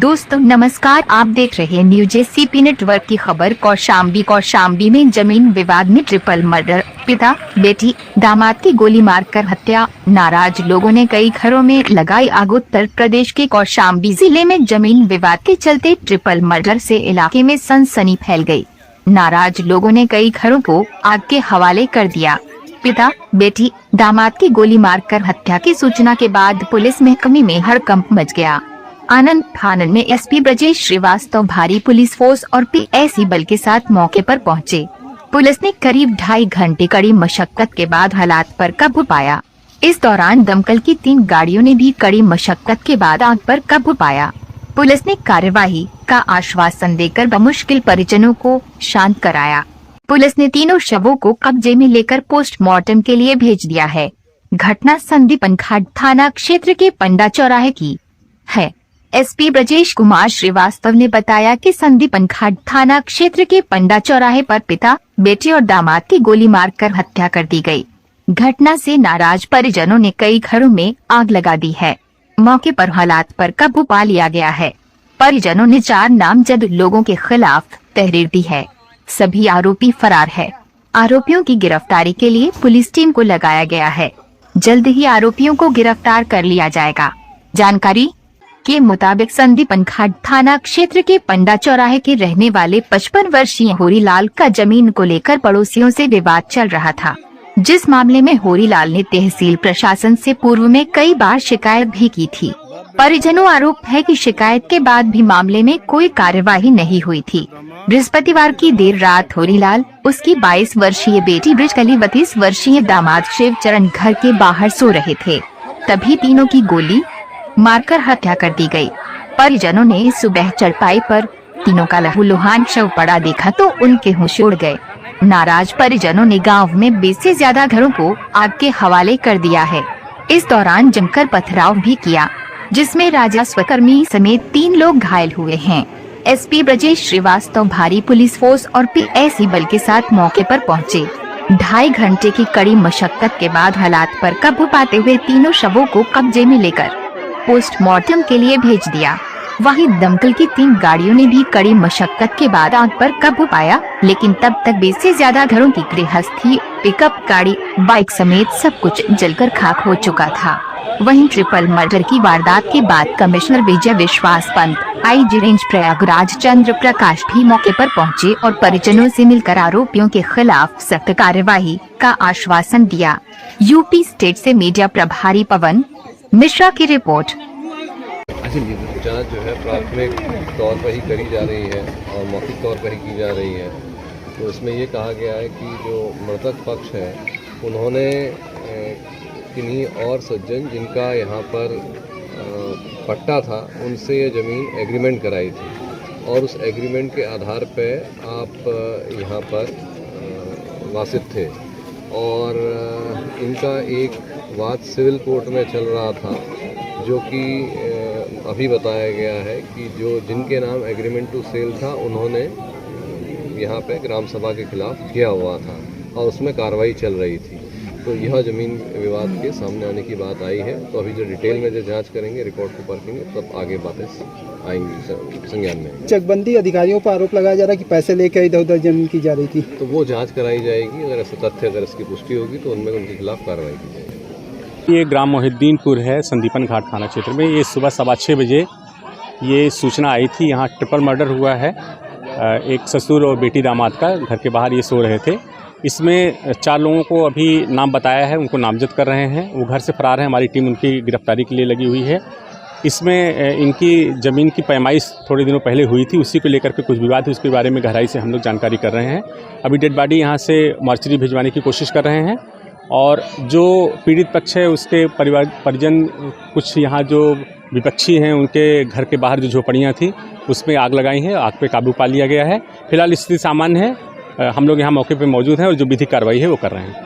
दोस्तों नमस्कार, आप देख रहे हैं न्यूज एसीपी नेटवर्क की खबर। कौशाम्बी में जमीन विवाद में ट्रिपल मर्डर, पिता बेटी दामाद की गोली मारकर हत्या, नाराज लोगों ने कई घरों में लगाई आग। उत्तर प्रदेश के कौशाम्बी जिले में जमीन विवाद के चलते ट्रिपल मर्डर से इलाके में सनसनी फैल गई। नाराज लोगों ने कई घरों को आग के हवाले कर दिया। पिता बेटी दामाद की गोली मारकर हत्या की सूचना के बाद पुलिस महकमे में हड़कंप मच गया। आनंद फानन में एसपी ब्रजेश श्रीवास्तव भारी पुलिस फोर्स और पीएसी बल के साथ मौके पर पहुंचे। पुलिस ने करीब 2.5 घंटे कड़ी मशक्कत के बाद हालात पर काबू पाया। इस दौरान दमकल की 3 गाड़ियों ने भी कड़ी मशक्कत के बाद आग पर काबू पाया। पुलिस ने कार्यवाही का आश्वासन देकर बमुश्किल परिजनों को शांत कराया। पुलिस ने तीनों शवों को कब्जे में लेकर पोस्टमार्टम के लिए भेज दिया है। घटना संदीपन घाट थाना क्षेत्र के पंडा चौराहे की है। एसपी ब्रजेश कुमार श्रीवास्तव ने बताया कि संदीपन घाट थाना क्षेत्र के पंडा चौराहे पर पिता बेटे और दामाद की गोली मारकर हत्या कर दी गई। घटना से नाराज परिजनों ने कई घरों में आग लगा दी है। मौके पर हालात पर काबू पा लिया गया है। परिजनों ने 4 नामजद लोगों के खिलाफ तहरीर दी है। सभी आरोपी फरार है। आरोपियों की गिरफ्तारी के लिए पुलिस टीम को लगाया गया है। जल्द ही आरोपियों को गिरफ्तार कर लिया जाएगा। जानकारी के मुताबिक संदीपन घाट थाना क्षेत्र के पंडा चौराहे के रहने वाले 55 वर्षीय होरीलाल का जमीन को लेकर पड़ोसियों से विवाद चल रहा था, जिस मामले में होरीलाल ने तहसील प्रशासन से पूर्व में कई बार शिकायत भी की थी। परिजनों आरोप है कि शिकायत के बाद भी मामले में कोई कार्यवाही नहीं हुई थी। बृहस्पतिवार की देर रात होरीलाल, उसकी 22 वर्षीय बेटी ब्रिजकली, 32 वर्षीय दामाद शिवचरण घर के बाहर सो रहे थे, तभी तीनों की गोली मारकर हत्या कर दी गई। परिजनों ने सुबह चरपाई पर तीनों का लहूलुहान शव पड़ा देखा तो उनके होश उड़ गए। नाराज परिजनों ने गांव में 20 से ज्यादा घरों को आग के हवाले कर दिया है। इस दौरान जमकर पथराव भी किया, जिसमें राजस्व कर्मी समेत 3 लोग घायल हुए हैं। एसपी ब्रजेश श्रीवास्तव भारी पुलिस फोर्स और पीएसी बल के साथ मौके पर पहुंचे। 2.5 घंटे की कड़ी मशक्कत के बाद हालात पर काबू पाते हुए तीनों शवों को कब्जे में लेकर पोस्टमार्टम के लिए भेज दिया। वहीं दमकल की 3 गाड़ियों ने भी कड़ी मशक्कत के बाद आग पर काबू पाया, लेकिन तब तक 20 से ज्यादा घरों की गृहस्थी, पिकअप गाड़ी, बाइक समेत सब कुछ जलकर खाक हो चुका था। वहीं ट्रिपल मर्डर की वारदात के बाद कमिश्नर विजय विश्वास पंत, आईजी रेंज प्रयागराज चंद्र प्रकाश भी मौके पर पहुंचे और परिजनों से मिलकर आरोपियों के खिलाफ सख्त कार्यवाही का आश्वासन दिया। यूपी स्टेट से मीडिया प्रभारी पवन मिश्रा की रिपोर्ट। जांच जो है प्राथमिक तौर पर ही करी जा रही है और मौखिक तौर पर ही की जा रही है। तो इसमें ये कहा गया है कि जो मृतक पक्ष है उन्होंने किन्हीं और सज्जन जिनका यहाँ पर पट्टा था उनसे ये ज़मीन एग्रीमेंट कराई थी और उस एग्रीमेंट के आधार पे आप यहाँ पर वासित थे और इनका एक वाद सिविल कोर्ट में चल रहा था, जो कि अभी बताया गया है कि जो जिनके नाम एग्रीमेंट टू सेल था उन्होंने यहाँ पे ग्राम सभा के खिलाफ किया हुआ था और उसमें कार्रवाई चल रही थी। तो यह ज़मीन विवाद के सामने आने की बात आई है। तो अभी जो डिटेल में जो जांच करेंगे, रिकॉर्ड को परखेंगे, तब आगे बातें आएंगी संज्ञान में। चकबंदी अधिकारियों पर आरोप लगाया जा रहा है कि पैसे लेकर इधर उधर जमीन की जा रही थी, तो वो जांच कराई जाएगी। अगर ऐसे तथ्य अगर इसकी पुष्टि होगी तो उनमें उनके खिलाफ कार्रवाई की जाएगी। ये ग्राम मोहिद्दीनपुर है, संदीपन घाट थाना क्षेत्र में। ये सुबह 6:15 बजे ये सूचना आई थी, यहाँ ट्रिपल मर्डर हुआ है। एक ससुर और बेटी दामाद का घर के बाहर ये सो रहे थे। इसमें 4 लोगों को अभी नाम बताया है, उनको नामजद कर रहे हैं। वो घर से फरार हैं, हमारी टीम उनकी गिरफ्तारी के लिए लगी हुई है। इसमें इनकी ज़मीन की पैमाइश थोड़े दिनों पहले हुई थी, उसी को लेकर के कुछ विवाद है, उसके बारे में गहराई से हम लोग जानकारी कर रहे हैं। अभी डेड बॉडी यहाँ से मर्चरी भिजवाने की कोशिश कर रहे हैं और जो पीड़ित पक्ष है उसके परिजन कुछ यहाँ जो विपक्षी हैं उनके घर के बाहर जो झोपड़ियाँ थी उसमें आग लगाई है। आग पे काबू पा लिया गया है। फिलहाल स्थिति सामान्य है। हम लोग यहाँ मौके पे मौजूद हैं और जो विधिक कार्रवाई है वो कर रहे हैं।